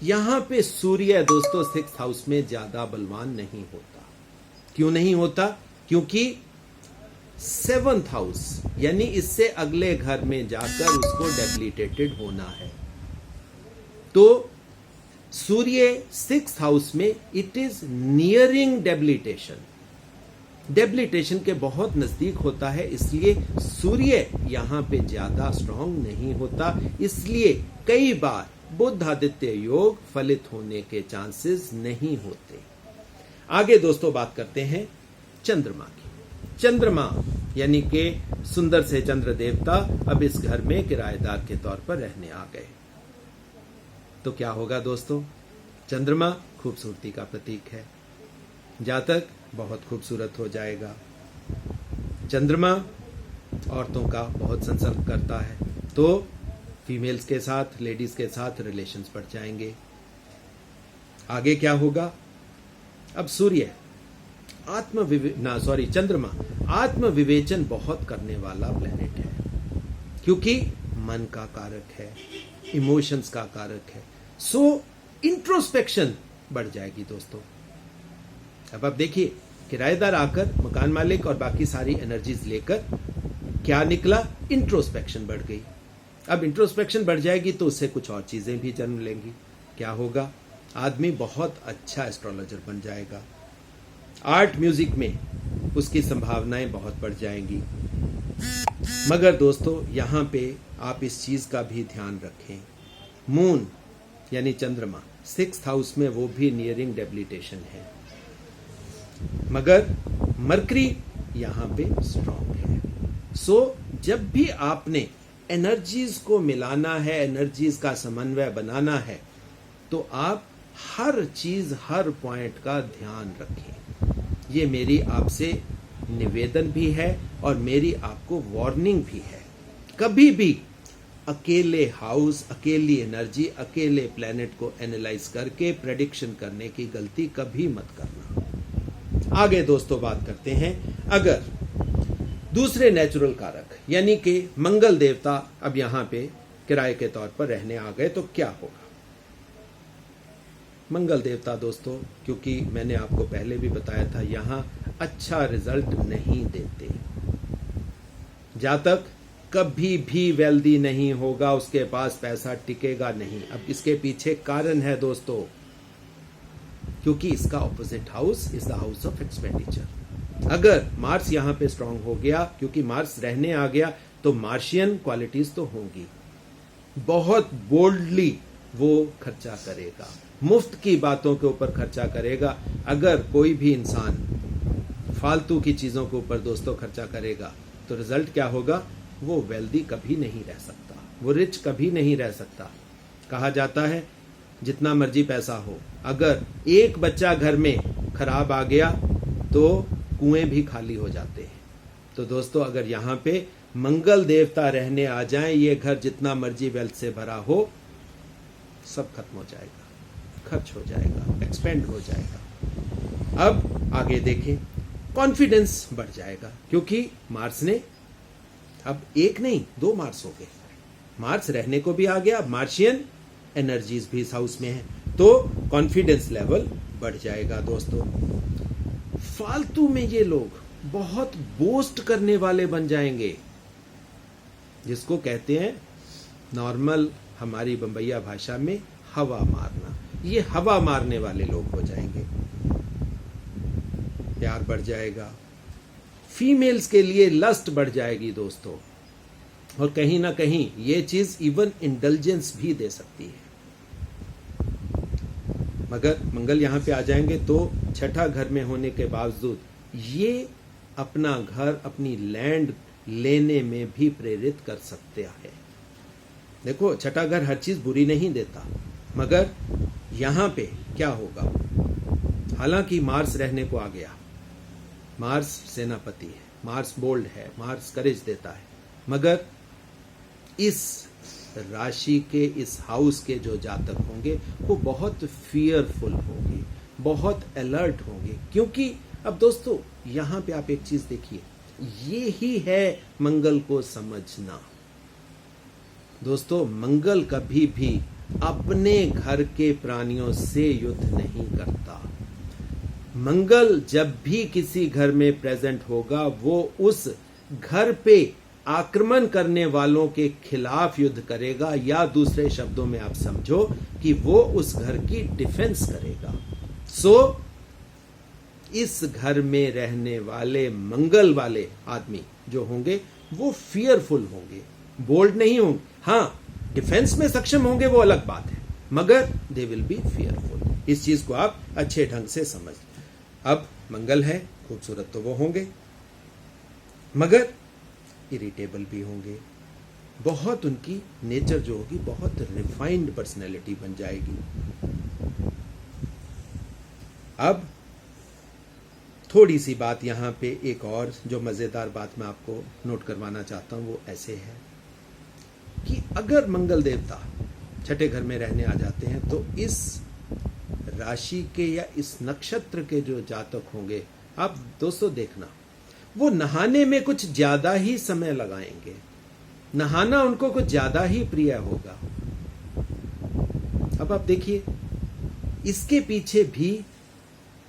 यहां पे सूर्य दोस्तों 6th हाउस में ज्यादा बलवान नहीं होता। क्यों नहीं होता? क्योंकि 7th हाउस यानी इससे अगले घर में जाकर उसको डेबिलिटेटेड होना है। तो सूर्य 6th हाउस में it is nearing debilitation, debilitation के बहुत नजदीक होता है, इसलिए सूर्य यहां पे ज्यादा स्ट्रांग नहीं होता। इसलिए कई बार बुध आदित्य योग फलित होने के चांसेस नहीं होते। आगे दोस्तों बात करते हैं चंद्रमा की। चंद्रमा यानी कि सुंदर से चंद्र देवता अब इस घर में किराएदार के तौर पर रहने आ गए। तो क्या होगा दोस्तों? चंद्रमा खूबसूरती का प्रतीक है, जातक बहुत खूबसूरत हो जाएगा। चंद्रमा औरतों का बहुत संसर्ग करता है, तो फीमेल्स के साथ, लेडीज के साथ रिलेशंस बढ़ जाएंगे। आगे क्या होगा? अब सूर्य चंद्रमा आत्म विवेचन बहुत करने वाला प्लेनेट है, क्योंकि मन का कारक है, इमोशंस का कारक है। सो इंट्रोस्पेक्शन बढ़ जाएगी दोस्तों। अब आप देखिए, किराएदार आकर मकान मालिक और बाकी सारी एनर्जीज लेकर क्या निकला, इंट्रोस्पेक्शन बढ़ गई। अब इंट्रोस्पेक्शन बढ़ जाएगी तो उससे कुछ और चीजें भी जन्म लेंगी। क्या होगा, आदमी बहुत अच्छा एस्ट्रोलॉजर बन जाएगा, आर्ट म्यूजिक में उसकी संभावनाएं बहुत बढ़ जाएंगी। मगर दोस्तों यहां पे आप इस चीज का भी ध्यान रखें, मून यानी चंद्रमा 6th हाउस में वो भी नियरिंग डेबिलिटेशन है, मगर मरकरी यहां पे स्ट्रांग है। सो जब भी आपने एनर्जीज को मिलाना है, एनर्जीज का समन्वय बनाना है, तो आप हर चीज, हर पॉइंट का ध्यान रखें। ये मेरी आपसे निवेदन भी है और मेरी आपको वार्निंग भी है। कभी भी अकेले हाउस, अकेली एनर्जी, अकेले प्लेनेट को एनालाइज करके प्रेडिक्शन करने की गलती कभी मत करना। आगे दोस्तों बात करते हैं, अगर दूसरे नेचुरल कारक यानी कि मंगल देवता अब यहां पे किराए के तौर पर रहने आ गए तो क्या होगा। मंगल देवता दोस्तों, क्योंकि मैंने आपको पहले भी बताया था, यहां अच्छा रिजल्ट नहीं देते। जातक कभी भी वेल्दी नहीं होगा, उसके पास पैसा टिकेगा नहीं। अब इसके पीछे कारण है दोस्तों, क्योंकि इसका opposite house is the house of expenditure. अगर मार्स यहां पे स्ट्रांग हो गया, क्योंकि मार्स रहने आ गया, तो मार्शियन क्वालिटीज तो होंगी। बहुत बोल्डली वो खर्चा करेगा, मुफ्त की बातों के ऊपर खर्चा करेगा। अगर कोई भी इंसान फालतू की चीजों के ऊपर दोस्तों खर्चा करेगा तो रिजल्ट क्या होगा, वो वेल्दी कभी नहीं रह सकता, वो रिच कभी नहीं रह सकता। कहा जाता है जितना मर्जी पैसा हो, अगर एक बच्चा घर में खराब आ गया तो कुएं भी खाली हो जाते हैं। तो दोस्तों अगर यहाँ पे मंगल देवता रहने आ जाएं, ये घर जितना मर्जी वेल्थ से भरा हो, सब खत्म हो जाएगा, खर्च हो जाएगा, एक्सपेंड हो जाएगा। अब आगे देखें, कॉन्फिडेंस बढ़ जाएगा, क्योंकि मार्स ने अब एक नहीं 2 मार्स हो गए, मार्स रहने को भी आ गया, मार्शियन एनर्जीज भी इस हाउस में है, तो कॉन्फिडेंस लेवल बढ़ जाएगा दोस्तों। फालतू में ये लोग बहुत बोस्ट करने वाले बन जाएंगे, जिसको कहते हैं नॉर्मल हमारी बंबईया भाषा में हवा मारना। ये हवा मारने वाले लोग हो जाएंगे। प्यार बढ़ जाएगा, फीमेल्स के लिए लस्ट बढ़ जाएगी दोस्तों, और कहीं ना कहीं ये चीज इवन इंडल्जेंस भी दे सकती है। मगर मंगल यहां पे आ जाएंगे तो 6ठा घर में होने के बावजूद ये अपना घर, अपनी लैंड लेने में भी प्रेरित कर सकते हैं। देखो 6ठा घर हर चीज बुरी नहीं देता, मगर यहां पे क्या होगा, हालांकि मार्स रहने को आ गया, मार्स सेनापति है, मार्स बोल्ड है, मार्स करेज देता है, मगर इस राशि के, इस हाउस के जो जातक होंगे वो बहुत फियरफुल होंगे, बहुत अलर्ट होंगे। क्योंकि अब दोस्तों यहां पे आप एक चीज देखिए, ये ही है मंगल को समझना। दोस्तों मंगल कभी भी अपने घर के प्राणियों से युद्ध नहीं करता। मंगल जब भी किसी घर में प्रेजेंट होगा, वो उस घर पे आक्रमण करने वालों के खिलाफ युद्ध करेगा, या दूसरे शब्दों में आप समझो कि वो उस घर की डिफेंस करेगा। सो इस घर में रहने वाले मंगल वाले आदमी जो होंगे वो फियरफुल होंगे, बोल्ड नहीं होंगे। हाँ, डिफेंस में सक्षम होंगे वो अलग बात है, मगर दे विल बी फियरफुल। इस चीज को आप अच्छे ढंग से समझ। अब मंगल है, खूबसूरत तो वो होंगे, मगर इरिटेबल भी होंगे। बहुत उनकी नेचर जो होगी बहुत रिफाइंड पर्सनैलिटी बन जाएगी। अब थोड़ी सी बात यहां पे एक और जो मजेदार बात मैं आपको नोट करवाना चाहता हूं, वो ऐसे है कि अगर मंगल देवता 6ठे घर में रहने आ जाते हैं तो इस राशि के या इस नक्षत्र के जो जातक होंगे, आप दोस्तों देखना, वो नहाने में कुछ ज्यादा ही समय लगाएंगे, नहाना उनको कुछ ज्यादा ही प्रिय होगा। अब आप देखिए, इसके पीछे भी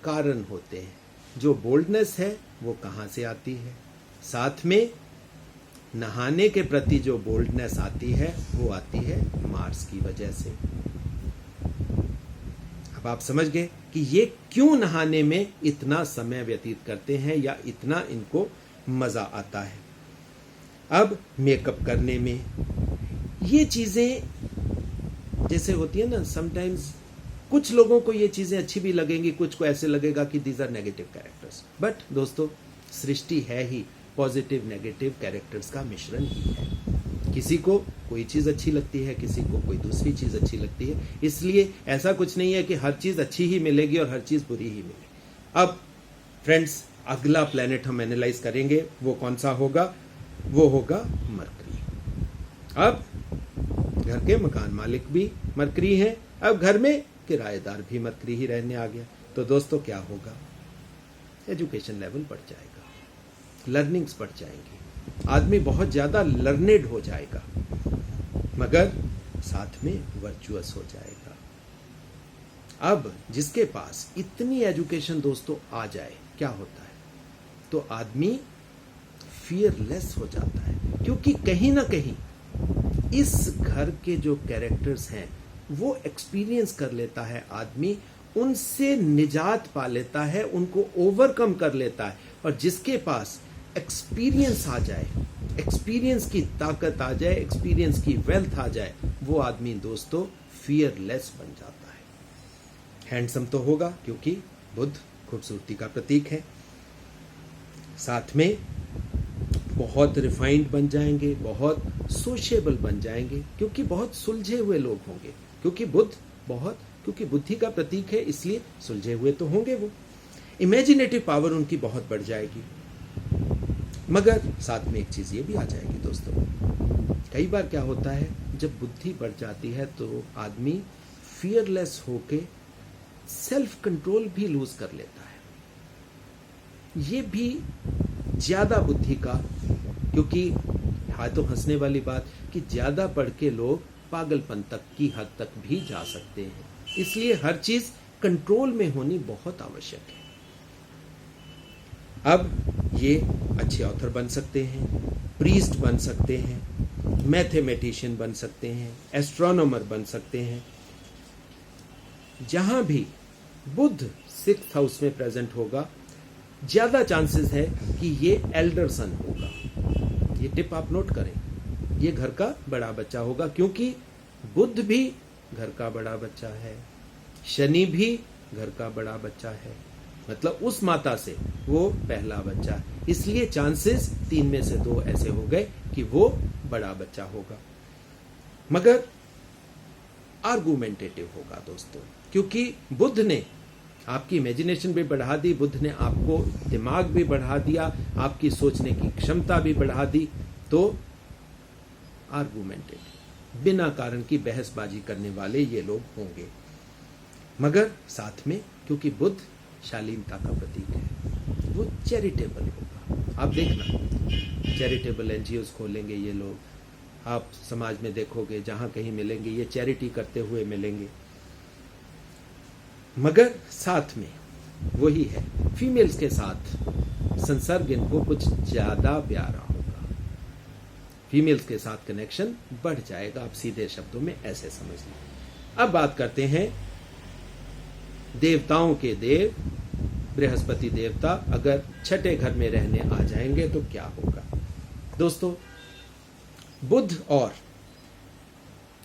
कारण होते हैं। जो बोल्डनेस है वो कहाँ से आती है, साथ में नहाने के प्रति जो बोल्डनेस आती है वो आती है मार्स की वजह से। अब आप समझ गए कि ये क्यों नहाने में इतना समय व्यतीत करते हैं या इतना इनको मजा आता है। अब मेकअप करने में ये चीजें जैसे होती है ना, समटाइम्स कुछ लोगों को ये चीजें अच्छी भी लगेंगी, कुछ को ऐसे लगेगा कि these are negative characters. But दोस्तों, सृष्टि है ही पॉजिटिव नेगेटिव कैरेक्टर्स का मिश्रण ही है। किसी को कोई चीज अच्छी लगती है, किसी को कोई दूसरी चीज अच्छी लगती है, इसलिए ऐसा कुछ नहीं है कि हर चीज अच्छी ही मिलेगी और हर चीज बुरी ही मिलेगी। अब फ्रेंड्स, अगला प्लेनेट हम एनालाइज करेंगे, वो कौन सा होगा? वो होगा मरकरी। अब घर के मकान मालिक भी मरकरी हैं, अब घर में किराएदार भी मरकरी ही रहने आ गया। तो दोस्तों क्या होगा? एजुकेशन लेवल बढ़ जाएगा, लर्निंग्स बढ़ जाएंगी, आदमी बहुत ज्यादा लर्नेड हो जाएगा, मगर साथ में वर्चुअस हो जाएगा। अब जिसके पास इतनी एजुकेशन दोस्तों आ जाए, क्या होता है? तो आदमी फियरलेस हो जाता है, क्योंकि कहीं ना कहीं इस घर के जो कैरेक्टर्स हैं वो एक्सपीरियंस कर लेता है, आदमी उनसे निजात पा लेता है, उनको ओवरकम कर लेता है। और जिसके पास एक्सपीरियंस आ जाए, एक्सपीरियंस की ताकत आ जाए, एक्सपीरियंस की वेल्थ आ जाए, वो आदमी दोस्तों फियरलेस बन जाता है। हैंडसम तो होगा, क्योंकि बुध खूबसूरती का प्रतीक है, साथ में बहुत रिफाइंड बन जाएंगे, बहुत सोशेबल बन जाएंगे, क्योंकि बहुत सुलझे हुए लोग होंगे, क्योंकि क्योंकि बुद्धि का प्रतीक है, इसलिए सुलझे हुए तो होंगे वो। इमेजिनेटिव पावर उनकी बहुत बढ़ जाएगी। मगर साथ में एक चीज ये भी आ जाएगी दोस्तों, कई बार क्या होता है, जब बुद्धि बढ़ जाती है तो आदमी फियरलेस होके सेल्फ कंट्रोल भी लूज कर लेता है। ये भी ज्यादा बुद्धि का, क्योंकि है तो हंसने वाली बात कि ज्यादा पढ़ के लोग पागलपन तक की हद तक भी जा सकते हैं, इसलिए हर चीज कंट्रोल में होनी बहुत आवश्यक है। अब ये अच्छे ऑथर बन सकते हैं, प्रीस्ट बन सकते हैं, मैथमेटिशियन बन सकते हैं, एस्ट्रोनॉमर बन सकते हैं। जहां भी बुध 6th हाउस में प्रेजेंट होगा, ज्यादा चांसेस है कि ये एल्डर सन होगा। ये टिप आप नोट करें, ये घर का बड़ा बच्चा होगा, क्योंकि बुध भी घर का बड़ा बच्चा है, शनि भी घर का बड़ा बच्चा है, मतलब उस माता से वो पहला बच्चा है, इसलिए चांसेस 3 में से 2 ऐसे हो गए कि वो बड़ा बच्चा होगा। मगर आर्गुमेंटेटिव होगा दोस्तों, क्योंकि बुध ने आपकी इमेजिनेशन भी बढ़ा दी, बुध ने आपको दिमाग भी बढ़ा दिया, आपकी सोचने की क्षमता भी बढ़ा दी। तो आर्गुमेंटेटिव, बिना कारण की बहसबाजी करने वाले ये लोग होंगे। मगर साथ में, क्योंकि बुध शालीनता का प्रतीक है, वो चैरिटेबल होगा। आप देखना, चैरिटेबल एनजीओज खोलेंगे ये लोग, आप समाज में देखोगे जहां कहीं मिलेंगे ये चैरिटी करते हुए मिलेंगे। मगर साथ में वही है, फीमेल्स के साथ संसर्ग इनको कुछ ज्यादा प्यारा होगा, फीमेल्स के साथ कनेक्शन बढ़ जाएगा। आप सीधे शब्दों में ऐसे समझ लें। अब बात करते हैं देवताओं के देव बृहस्पति देवता अगर छठे घर में रहने आ जाएंगे तो क्या होगा? दोस्तों, बुध और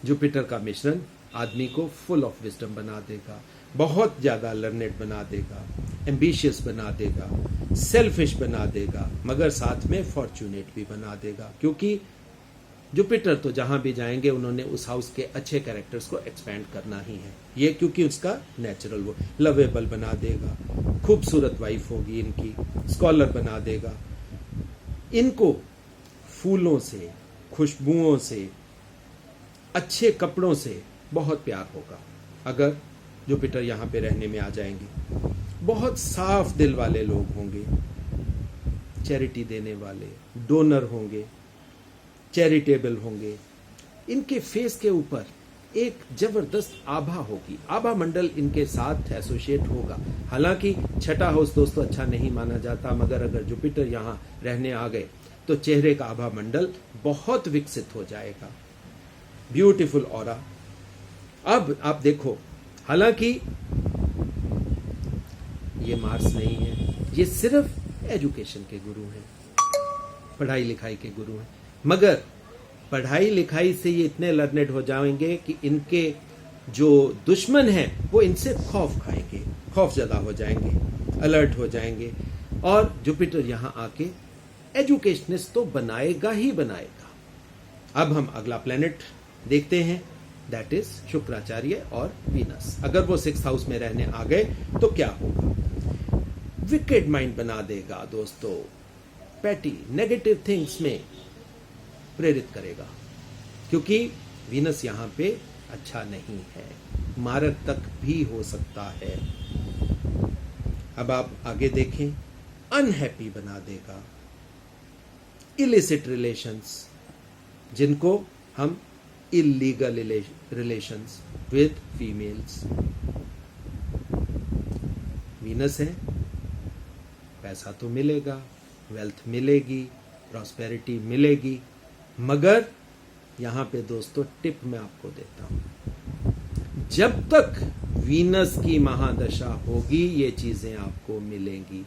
जुपिटर का मिश्रण आदमी को फुल ऑफ विजडम बना देगा, बहुत ज्यादा लर्नेड बना देगा, एम्बिशियस बना देगा, सेल्फिश बना देगा, मगर साथ में फॉर्चुनेट भी बना देगा, क्योंकि जुपिटर तो जहां भी जाएंगे उन्होंने उस हाउस के अच्छे कैरेक्टर्स को एक्सपेंड करना ही है। ये क्योंकि उसका नेचुरल, वो लवेबल बना देगा, खूबसूरत वाइफ होगी इनकी, स्कॉलर बना देगा, इनको फूलों से, खुशबुओं से, अच्छे कपड़ों से बहुत प्यार होगा अगर जुपिटर यहां पे रहने में आ जाएंगे। बहुत साफ दिल वाले लोग होंगे, चैरिटी देने वाले, डोनर होंगे, चैरिटेबल होंगे, इनके फेस के ऊपर एक जबरदस्त आभा होगी, आभा मंडल इनके साथ एसोसिएट होगा। हालांकि छठा हाउस दोस्तों अच्छा नहीं माना जाता, मगर अगर जुपिटर यहां रहने आ गए तो चेहरे का आभा मंडल बहुत विकसित हो जाएगा। Beautiful aura. अब आप देखो, हालांकि ये मार्स नहीं है, ये सिर्फ एजुकेशन के गुरु हैं, पढ़ाई लिखाई के गुरु हैं, मगर पढ़ाई लिखाई से ये इतने लर्नेड हो जाएंगे कि इनके जो दुश्मन हैं वो इनसे खौफ खाएंगे, खौफ ज़्यादा हो जाएंगे, अलर्ट हो जाएंगे। और जुपिटर यहां आके एजुकेशनिस्ट तो बनाएगा ही बनाएगा। अब हम अगला प्लेनेट देखते हैं, दैट इज शुक्राचार्य और वीनस। अगर वो 6th हाउस में रहने आ गए तो क्या होगा? विकेड माइंड बना देगा दोस्तों, पैटी नेगेटिव थिंग्स में प्रेरित करेगा, क्योंकि वीनस यहां पे अच्छा नहीं है, मारक तक भी हो सकता है। अब आप आगे देखें, अनहैप्पी बना देगा, इलिसिट रिलेशंस, जिनको हम illegal relations with females. Venus है, पैसा तो मिलेगा, वेल्थ मिलेगी, प्रॉस्पेरिटी मिलेगी, मगर यहां पे दोस्तों टिप मैं आपको देता हूं, जब तक वीनस की महादशा होगी ये चीजें आपको मिलेंगी।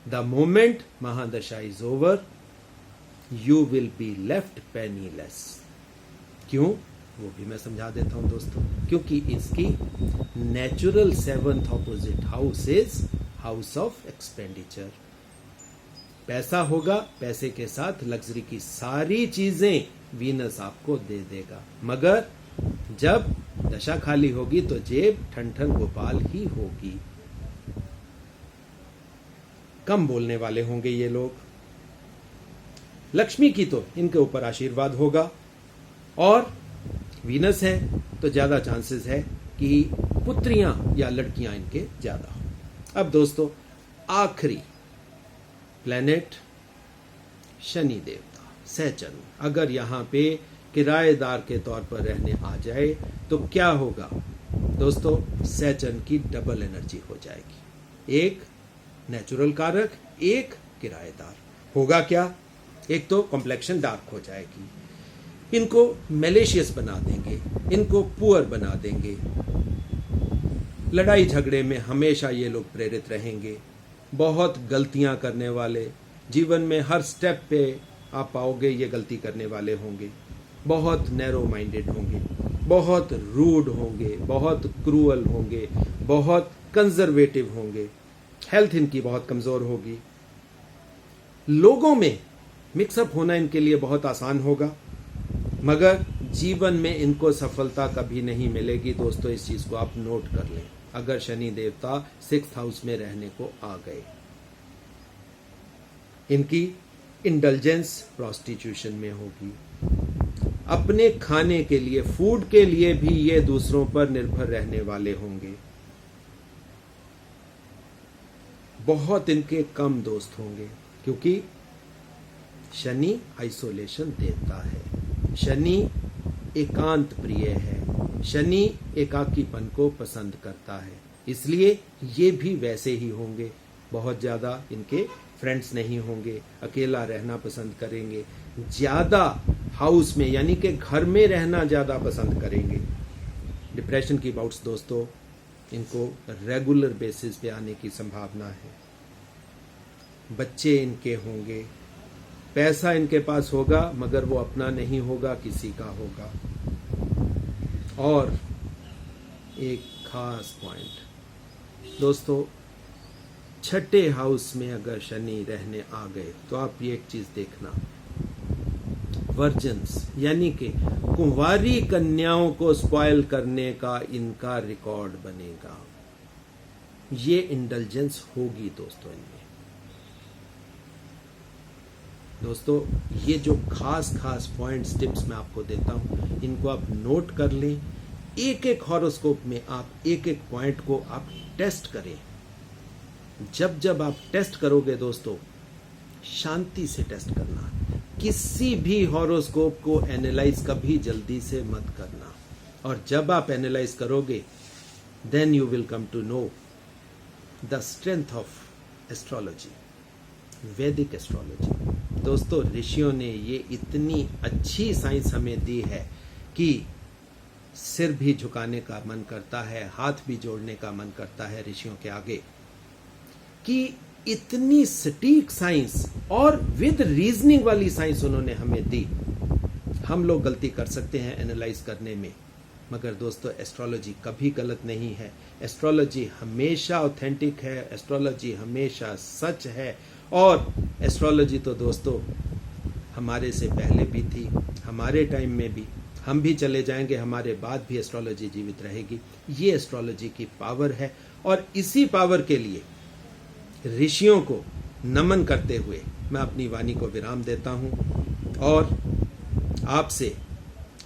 The moment mahadasha is over, you will be left penniless. क्यों? वो भी मैं समझा देता हूं दोस्तों, क्योंकि इसकी natural 7th opposite house is house of expenditure. पैसा होगा, पैसे के साथ लग्जरी की सारी चीजें वीनस आपको दे देगा, मगर जब दशा खाली होगी तो जेब ठन ठन गोपाल ही होगी। कम बोलने वाले होंगे ये लोग। लक्ष्मी की तो इनके ऊपर आशीर्वाद होगा, और वीनस है तो ज्यादा चांसेस है कि पुत्रियां या लड़कियां इनके ज्यादा हो। अब दोस्तों आखिरी प्लेनेट शनि देवता सैचन, अगर यहां पे किराएदार के तौर पर रहने आ जाए तो क्या होगा दोस्तों? सैचन की डबल एनर्जी हो जाएगी, एक नेचुरल कारक, एक किराएदार। होगा क्या? एक तो कॉम्प्लेक्शन डार्क हो जाएगी, इनको मैलिशियस बना देंगे, इनको पुअर बना देंगे, लड़ाई झगड़े में हमेशा ये लोग प्रेरित रहेंगे, बहुत गलतियां करने वाले, जीवन में हर स्टेप पे आप पाओगे ये गलती करने वाले होंगे, बहुत नैरो माइंडेड होंगे, बहुत रूड होंगे, बहुत क्रूअल होंगे, बहुत कंजर्वेटिव होंगे, हेल्थ इनकी बहुत कमजोर होगी, लोगों में मिक्सअप होना इनके लिए बहुत आसान होगा, मगर जीवन में इनको सफलता कभी नहीं मिलेगी। दोस्तों इस चीज को आप नोट कर लें, अगर शनि देवता 6th हाउस में रहने को आ गए। इनकी इंडल्जेंस प्रोस्टिट्यूशन में होगी, अपने खाने के लिए, फूड के लिए भी ये दूसरों पर निर्भर रहने वाले होंगे, बहुत इनके कम दोस्त होंगे, क्योंकि शनि आइसोलेशन देता है, शनि एकांत प्रिय है, शनि एकाकीपन को पसंद करता है, इसलिए ये भी वैसे ही होंगे, बहुत ज्यादा इनके फ्रेंड्स नहीं होंगे, अकेला रहना पसंद करेंगे, ज्यादा हाउस में यानी कि घर में रहना ज्यादा पसंद करेंगे। डिप्रेशन की बाउट्स दोस्तों इनको रेगुलर बेसिस पे आने की संभावना है, बच्चे इनके होंगे, पैसा इनके पास होगा मगर वो अपना नहीं होगा, किसी का होगा। और एक खास पॉइंट दोस्तों, छठे हाउस में अगर शनि रहने आ गए तो आप ये एक चीज देखना, वर्जन्स यानी कि कुंवारी कन्याओं को स्पॉइल करने का इनका रिकॉर्ड बनेगा, ये इंडल्जेंस होगी दोस्तों इनमें। दोस्तों ये जो खास खास पॉइंट्स टिप्स मैं आपको देता हूं, इनको आप नोट कर लें, एक एक हॉरोस्कोप में आप एक एक पॉइंट को आप टेस्ट करें। जब जब आप टेस्ट करोगे दोस्तों, शांति से टेस्ट करना, किसी भी हॉरोस्कोप को एनालाइज कभी जल्दी से मत करना, और जब आप एनालाइज करोगे, then you will come to know the strength of astrology, वैदिक एस्ट्रोलॉजी। दोस्तों, ऋषियों ने ये इतनी अच्छी साइंस हमें दी है कि सिर भी झुकाने का मन करता है, हाथ भी जोड़ने का मन करता है ऋषियों के आगे, कि इतनी सटीक साइंस और विद रीजनिंग वाली साइंस उन्होंने हमें दी। हम लोग गलती कर सकते हैं एनालाइज करने में, मगर दोस्तों एस्ट्रोलॉजी कभी गलत नहीं है। एस्ट्रोलॉजी हमेशा ऑथेंटिक है, एस्ट्रोलॉजी हमेशा सच है। और एस्ट्रोलॉजी तो दोस्तों हमारे से पहले भी थी, हमारे टाइम में भी, हम भी चले जाएंगे, हमारे बाद भी एस्ट्रोलॉजी जीवित रहेगी। ये एस्ट्रोलॉजी की पावर है और इसी पावर के लिए ऋषियों को नमन करते हुए मैं अपनी वाणी को विराम देता हूं और आपसे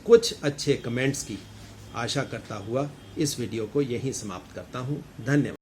कुछ अच्छे कमेंट्स की आशा करता हुआ इस वीडियो को यहीं समाप्त करता हूं। धन्यवाद।